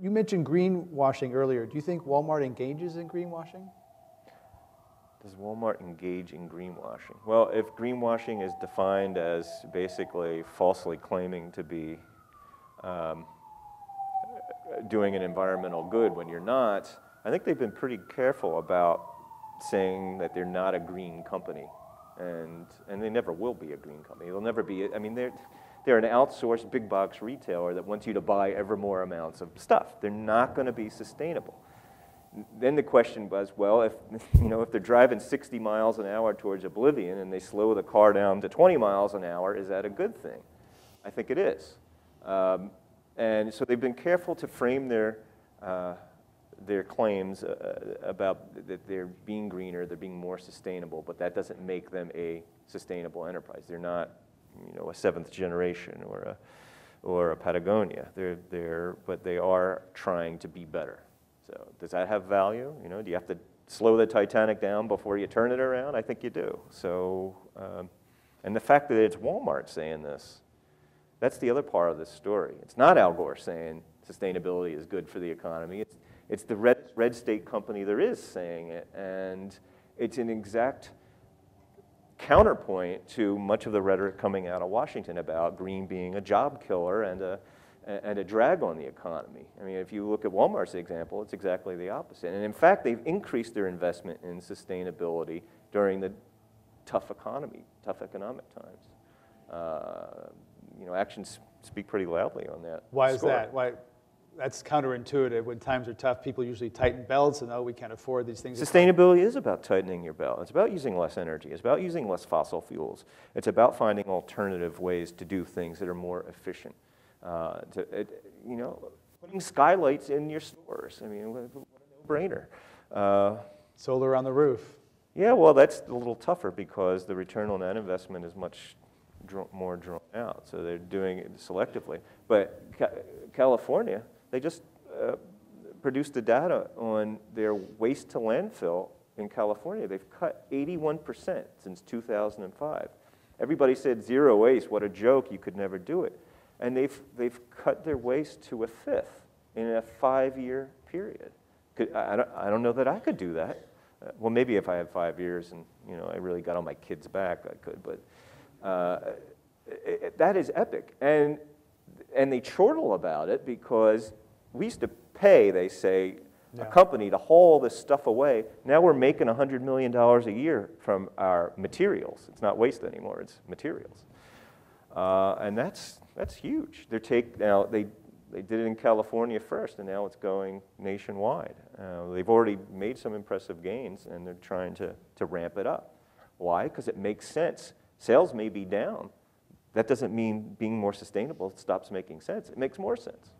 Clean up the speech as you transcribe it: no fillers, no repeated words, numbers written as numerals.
You mentioned greenwashing earlier. Do you think Walmart engages in greenwashing? Does Walmart engage in greenwashing? Well, if greenwashing is defined as basically falsely claiming to be doing an environmental good when you're not, I think they've been pretty careful about saying that they're not a green company, and they never will be a green company. They'll never be. I mean, they're an outsourced big box retailer that wants you to buy ever more amounts of stuff. They're not going to be sustainable. Then the question was, well, if they're driving 60 miles an hour towards oblivion and they slow the car down to 20 miles an hour, is that a good thing? I think it is. And so they've been careful to frame their claims about that they're being greener, they're being more sustainable, but that doesn't make them a sustainable enterprise. They're not, a seventh generation or a Patagonia. But they are trying to be better. So does that have value? Do you have to slow the Titanic down before you turn it around? I think you do. So, and the fact that it's Walmart saying this, that's the other part of this story. It's not Al Gore saying sustainability is good for the economy. It's the red state company there is saying it, and it's an exact counterpoint to much of the rhetoric coming out of Washington about green being a job killer and a drag on the economy. I mean, if you look at Walmart's example, it's exactly the opposite. And in fact, they've increased their investment in sustainability during the tough economic times. Actions speak pretty loudly on that. Why is that? Why? That's counterintuitive. When times are tough, people usually tighten belts and, we can't afford these things. Sustainability is about tightening your belt. It's about using less energy. It's about using less fossil fuels. It's about finding alternative ways to do things that are more efficient. Putting skylights in your stores. I mean, what a no-brainer. Solar on the roof. Yeah, well, that's a little tougher because the return on that investment is much more drawn out. So they're doing it selectively. But California, they just produced the data on their waste to landfill in California. They've cut 81% since 2005. Everybody said zero waste, what a joke, you could never do it. And they've cut their waste to a fifth in a 5-year period. I don't know that I could do that. Well, maybe if I had 5 years and I really got on my kids' back, I could. But that is epic, and they chortle about it because we used to pay, they say, a company to haul this stuff away. Now we're making $100 million a year from our materials. It's not waste anymore; it's materials, and that's huge. They did it in California first, and now it's going nationwide. They've already made some impressive gains, and they're trying to ramp it up. Why? Because it makes sense. Sales may be down. That doesn't mean being more sustainable stops making sense. It makes more sense.